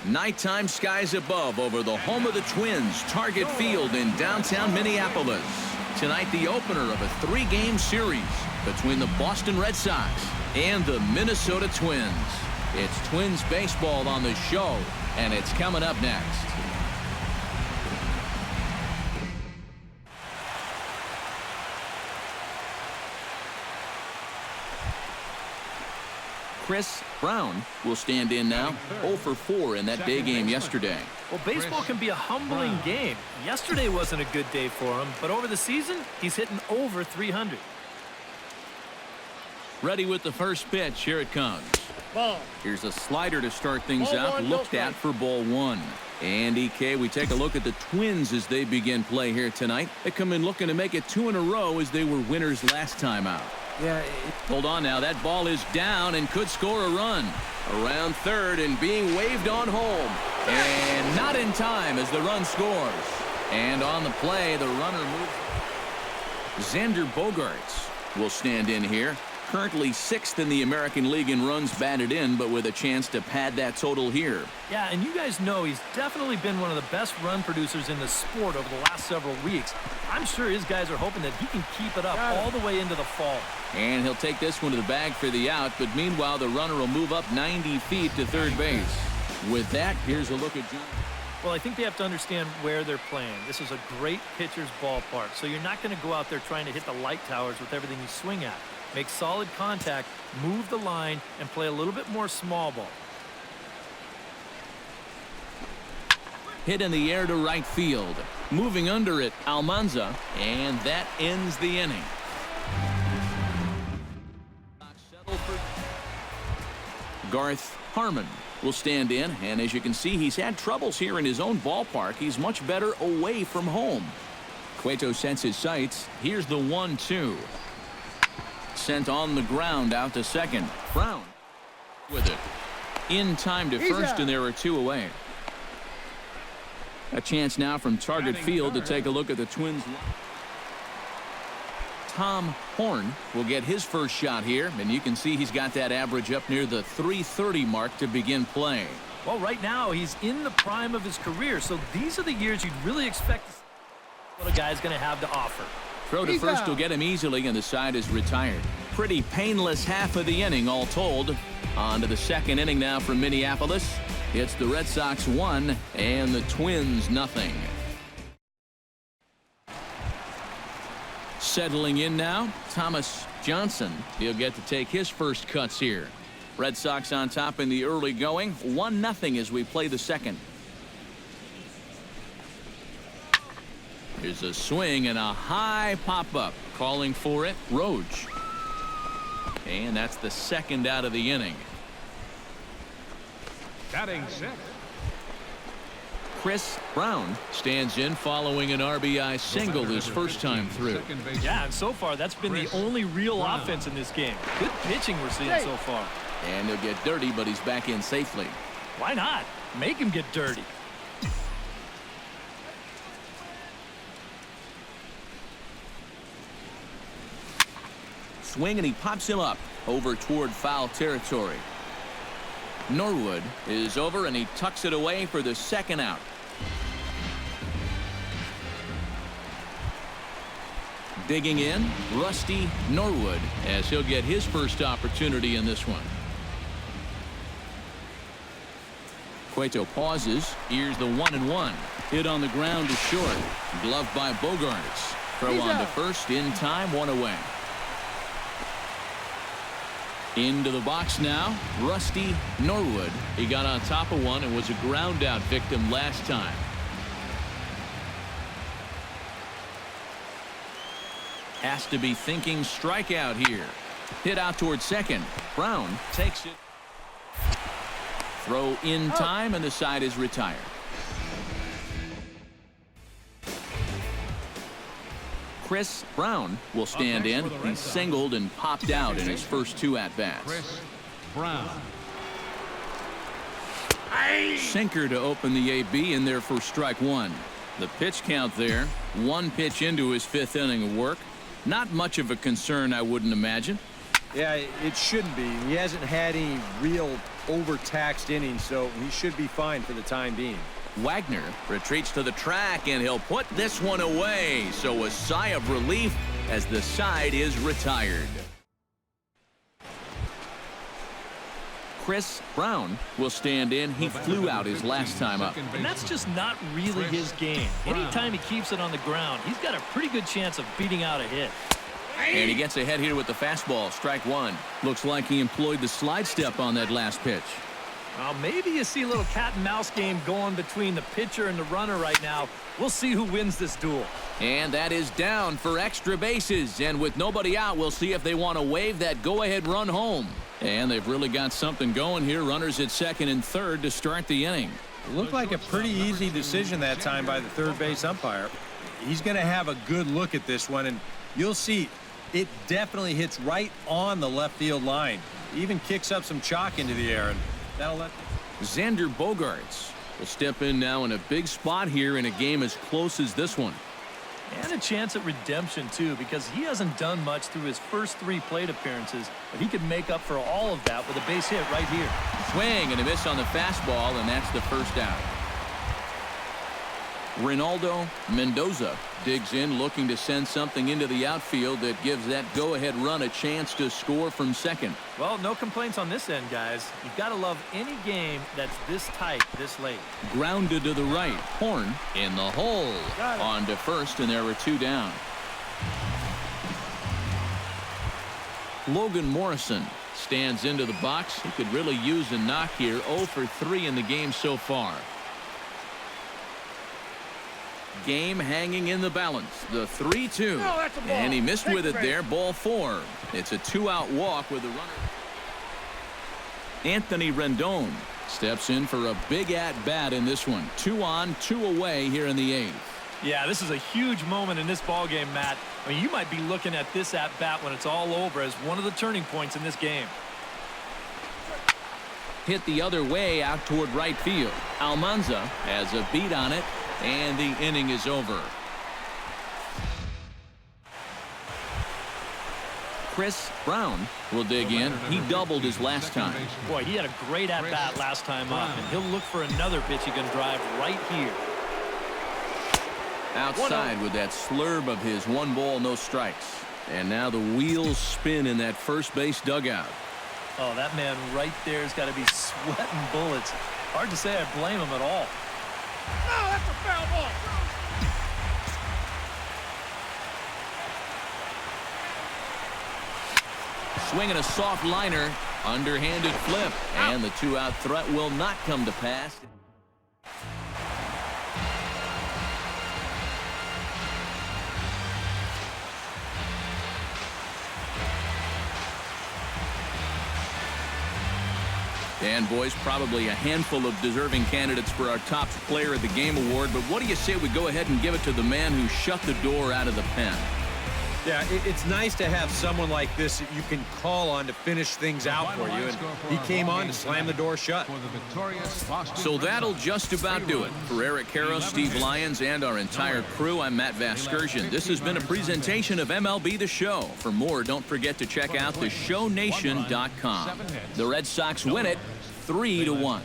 Nighttime skies above over the home of the Twins, Target Field in downtown Minneapolis. Tonight, the opener of a 3-game series between the Boston Red Sox and the Minnesota Twins. It's Twins baseball on the show, and it's coming up next. Chris Brown will stand in now, 0 for 4 in that day game yesterday. Well, baseball can be a humbling game. Yesterday wasn't a good day for him, but over the season, he's hitting over 300. Ready with the first pitch. Here it comes. Ball. Here's a slider to start things Ball out. one, Looked at for ball 1. And EK, we take a look at the Twins as they begin play here tonight. They come in looking to make it 2 in a row as they were winners last time out. Yeah. Hold on now. That ball is down and could score a run. Around third and being waved on home. And not in time as the run scores. And on the play, the runner moves. Xander Bogaerts will stand in here. Currently 6th in the American League in runs batted in, but with a chance to pad that total here. Yeah, and you guys know he's definitely been one of the best run producers in the sport over the last several weeks. I'm sure his guys are hoping that he can keep it up all the way into the fall. And he'll take this one to the bag for the out, but meanwhile the runner will move up 90 feet to third base. With that, here's a look at John. Well, I think they have to understand where they're playing. This is a great pitcher's ballpark, so you're not going to go out there trying to hit the light towers with everything you swing at. Make solid contact, move the line, and play a little bit more small ball. Hit in the air to right field. Moving under it, Almanza, and that ends the inning. Garth Harmon will stand in, and as you can see, he's had troubles here in his own ballpark. He's much better away from home. Cueto sets his sights. Here's the 1-2. Sent on the ground out to second. Brown with it. In time to first, and there are 2 away. A chance now from Target Field to take a look at the Twins. Tom Horn will get his first shot here, and you can see he's got that average up near the .330 mark to begin play. Well, right now he's in the prime of his career, so these are the years you'd really expect what a guy's going to have to offer. Throw to first will get him easily, and the side is retired. Pretty painless half of the inning, all told. On to the second inning now from Minneapolis. It's the Red Sox 1 and the Twins nothing. Settling in now, Thomas Johnson. He'll get to take his first cuts here. Red Sox on top in the early going. 1-0 as we play the second. Here's a swing and a high pop-up. Calling for it, Roach. And that's the second out of the inning. Batting 6. Chris Brown stands in following an RBI single his first time through. Yeah, and so far that's been the only real offense in this game. Good pitching we're seeing so far. And he'll get dirty, but he's back in safely. Why not? Make him get dirty. Swing, and he pops him up over toward foul territory. Norwood is over, and he tucks it away for the second out. Digging in, Rusty Norwood, as he'll get his first opportunity in this one. Cueto pauses. Here's the 1-1. Hit on the ground to short. Gloved by Bogaerts. Throw on to first in time, 1 away. Into the box now, Rusty Norwood. He got on top of one and was a ground out victim last time. Has to be thinking strikeout here. Hit out toward second. Brown takes it. Throw in time, and the side is retired. Chris Brown will stand in. He singled and popped out in his first 2 at-bats. Chris Brown. Sinker to open the AB in there for strike 1. The pitch count there. 1 pitch into his 5th inning of work. Not much of a concern, I wouldn't imagine. Yeah, it shouldn't be. He hasn't had any real overtaxed innings, so he should be fine for the time being. Wagner retreats to the track, and he'll put this one away. So a sigh of relief as the side is retired. Chris Brown will stand in. He flew out his last time up. And that's just not really his game. Anytime he keeps it on the ground, he's got a pretty good chance of beating out a hit. And he gets ahead here with the fastball. Strike one. Looks like he employed the slide step on that last pitch. Well, maybe you see a little cat and mouse game going between the pitcher and the runner right now. We'll see who wins this duel. And that is down for extra bases. And with nobody out, we'll see if they want to wave that go-ahead run home. And they've really got something going here. Runners at second and third to start the inning. It looked like a pretty easy decision that time by the third base umpire. He's going to have a good look at this one, and you'll see it definitely hits right on the left field line. Even kicks up some chalk into the air, and that'll let... Xander Bogaerts will step in now in a big spot here in a game as close as this one. And a chance at redemption, too, because he hasn't done much through his first 3 plate appearances, but he could make up for all of that with a base hit right here. Swing and a miss on the fastball, and that's the first out. Ronaldo Mendoza digs in, looking to send something into the outfield that gives that go-ahead run a chance to score from second. Well, no complaints on this end, guys. You've got to love any game that's this tight this late. Grounded to the right. Horn in the hole. On to first, and there were 2 down. Logan Morrison stands into the box. He could really use a knock here. 0 for 3 in the game so far. Game hanging in the balance. The 3-2. And he missed with it there. Ball 4. It's a 2-out walk with the runner. Anthony Rendon steps in for a big at-bat in this one. 2 on, 2 away here in the 8th. Yeah, this is a huge moment in this ball game, Matt. I mean, you might be looking at this at-bat when it's all over as one of the turning points in this game. Hit the other way out toward right field. Almanza has a beat on it, and the inning is over. Chris Brown will dig in. He doubled his last time. Boy, he had a great at-bat last time up, and he'll look for another pitch he can drive right here. Outside with that slurve of his. 1 ball, no strikes. And now the wheels spin in that first base dugout. Oh, that man right there has got to be sweating bullets. Hard to say I blame him at all. No, that's a foul ball. Swinging a soft liner, underhanded flip, and the 2-out threat will not come to pass. And boys, probably a handful of deserving candidates for our top player of the game award, but what do you say we go ahead and give it to the man who shut the door out of the pen? Yeah, it's nice to have someone like this that you can call on to finish things out for you, and he came on to slam the door shut. So that'll just about do it. For Eric Karros, Steve Lyons, and our entire crew, I'm Matt Vasgersian. This has been a presentation of MLB The Show. For more, don't forget to check out theshownation.com. The Red Sox win it 3-1.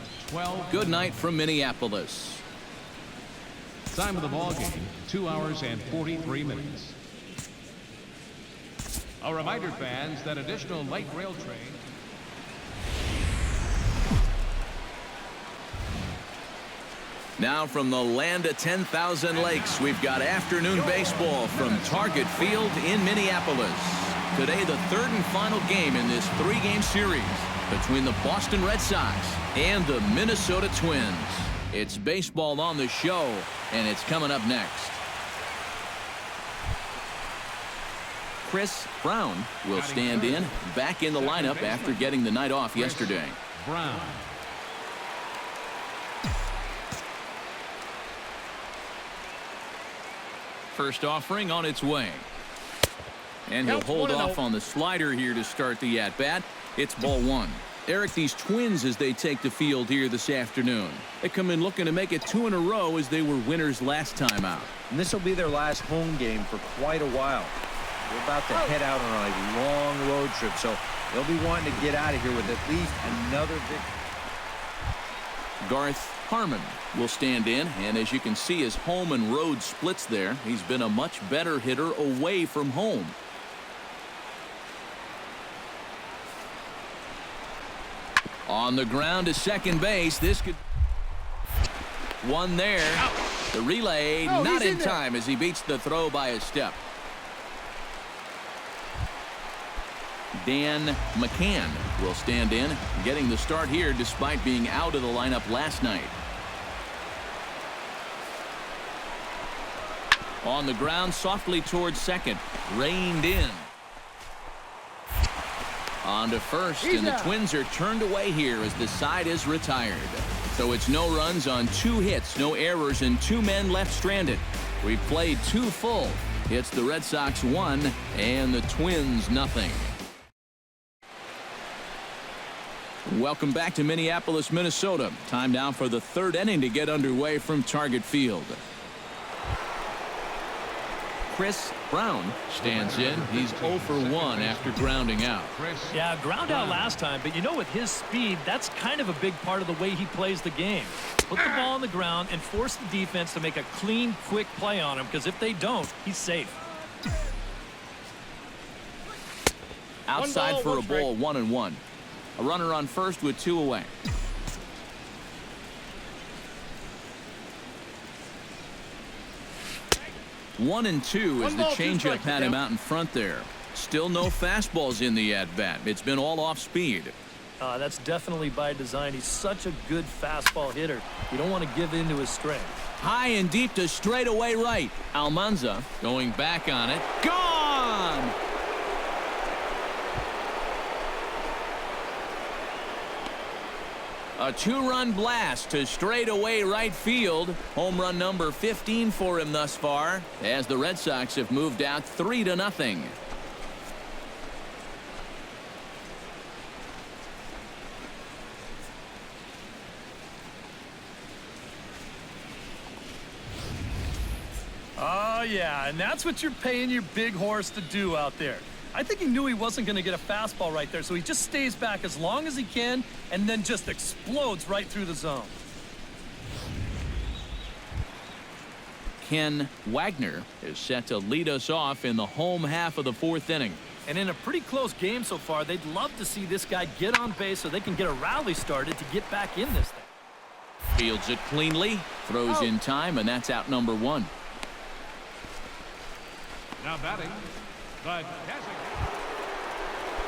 Good night from Minneapolis. Time of the ball game, 2 hours and 43 minutes. A reminder, fans, that additional light rail train. Now from the land of 10,000 lakes, we've got afternoon baseball from Target Field in Minneapolis. Today, the 3rd and final game in this 3-game series between the Boston Red Sox and the Minnesota Twins. It's baseball on the show, and it's coming up next. Chris Brown will stand in, back in the lineup after getting the night off yesterday. Brown. First offering on its way. And he'll hold off on the slider here to start the at-bat. It's ball 1. Eric, these Twins, as they take the field here this afternoon, they come in looking to make it 2 in a row as they were winners last time out. And this will be their last home game for quite a while. They're about to head out on a long road trip, so they'll be wanting to get out of here with at least another victory. Garth Harmon will stand in, and as you can see, his home and road splits there. He's been a much better hitter away from home. On the ground to second base. This could... One there. The relay not in time as he beats the throw by a step. Dan McCann will stand in, getting the start here despite being out of the lineup last night. On the ground, softly towards second. Reined in. On to first, and the Twins are turned away here as the side is retired. So it's no runs on 2 hits, no errors, and 2 men left stranded. We've played 2 full. It's the Red Sox 1 and the Twins nothing. Welcome back to Minneapolis, Minnesota. Time now for the 3rd inning to get underway from Target Field. Chris Brown stands in. He's 0 for 1 after grounding out. Yeah, ground out last time, but you know, with his speed, that's kind of a big part of the way he plays the game. Put the ball on the ground and force the defense to make a clean, quick play on him, because if they don't, he's safe. Outside for a ball, 1-1. A runner on first with 2 away. One and two as the changeup had him out in front there. Still no fastballs in the at-bat. It's been all off speed. That's definitely by design. He's such a good fastball hitter. You don't want to give in to his strength. High and deep to straightaway right. Almanza going back on it. Gone! A 2-run blast to straightaway right field. Home run number 15 for him thus far, as the Red Sox have moved out 3-0. Oh, yeah, and that's what you're paying your big horse to do out there. I think he knew he wasn't going to get a fastball right there, so he just stays back as long as he can and then just explodes right through the zone. Ken Wagner is set to lead us off in the home half of the 4th inning. And in a pretty close game so far, they'd love to see this guy get on base so they can get a rally started to get back in this thing. Fields it cleanly, throws in time, and that's out number 1. Now batting, the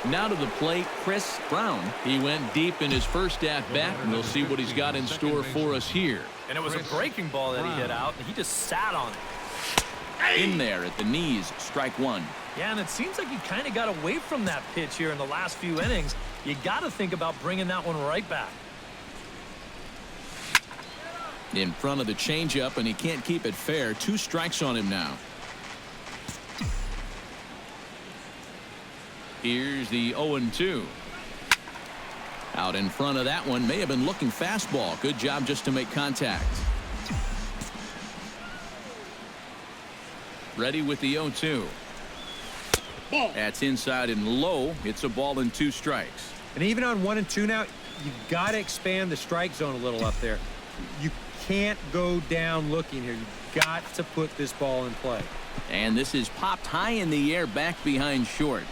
Now to the plate, Chris Brown. He went deep in his first at-bat, and we'll see what he's got in store for us here. And it was a breaking ball that he hit out, and he just sat on it. In there at the knees, strike 1. Yeah, and it seems like he kind of got away from that pitch here in the last few innings. You got to think about bringing that one right back. In front of the changeup, and he can't keep it fair. 2 strikes on him now. Here's the 0-2. Out in front of that one, may have been looking fastball. Good job just to make contact. Ready with the 0-2. That's inside and low. It's a ball and 2 strikes. And even on 1 and 2 now, you've got to expand the strike zone a little up there. You can't go down looking here. You've got to put this ball in play. And this is popped high in the air back behind short.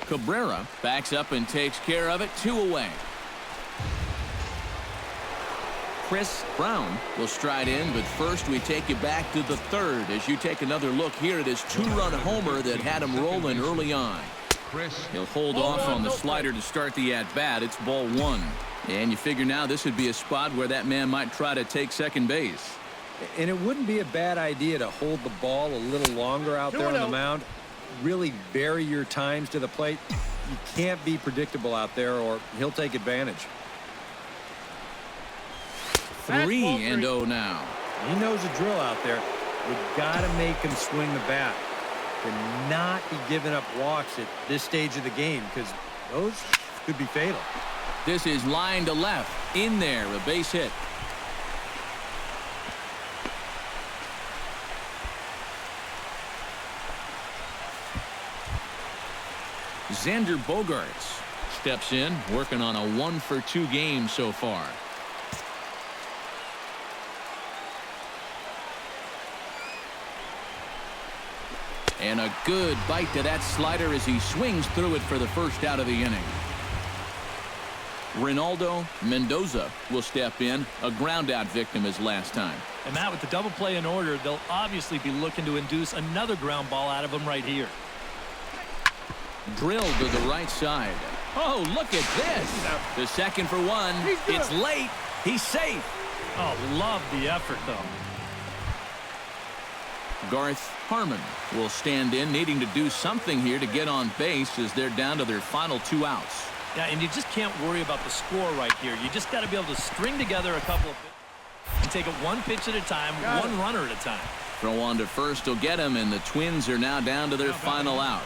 Cabrera backs up and takes care of it. 2 away. Chris Brown will stride in, but first we take you back to the 3rd as you take another look here at his 2-run homer that had him rolling early on. He'll hold off on the slider to start the at-bat. It's ball 1. And you figure now this would be a spot where that man might try to take second base. And it wouldn't be a bad idea to hold the ball a little longer out there on the mound. Really vary your times to the plate. You can't be predictable out there or he'll take advantage. 3-0 now. He knows the drill out there. You got to make him swing the bat. Cannot be giving up walks at this stage of the game because those could be fatal. This is line to left. In there, a base hit. Xander Bogaerts steps in, working on a 1-for-2 game so far. And a good bite to that slider as he swings through it for the first out of the inning. Ronaldo Mendoza will step in, a ground-out victim as last time. And Matt, with the double play in order, they'll obviously be looking to induce another ground ball out of him right here. Drilled to the right side. Oh, look at this. The second for one. It's late. He's safe. Oh, love the effort, though. Garth Harmon will stand in, needing to do something here to get on base as they're down to their final 2 outs. Yeah, and you just can't worry about the score right here. You just got to be able to string together a couple of and take it one pitch at a time, one runner at a time. Throw on to first will get him, and the Twins are now down to their final out.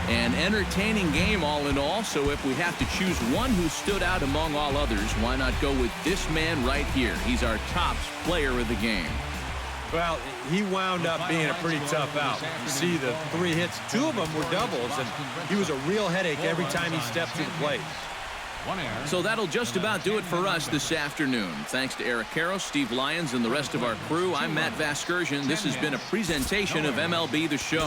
An entertaining game all in all, so if we have to choose one who stood out among all others, why not go with this man right here? He's our top player of the game. Well, he wound up being a pretty tough out. You see the 3 hits, 2 of them were doubles, and he was a real headache every time he stepped to the plate. So that'll just about do it for us this afternoon. Thanks to Eric Karros, Steve Lyons, and the rest of our crew. I'm Matt Vasgersian. This has been a presentation of MLB The Show.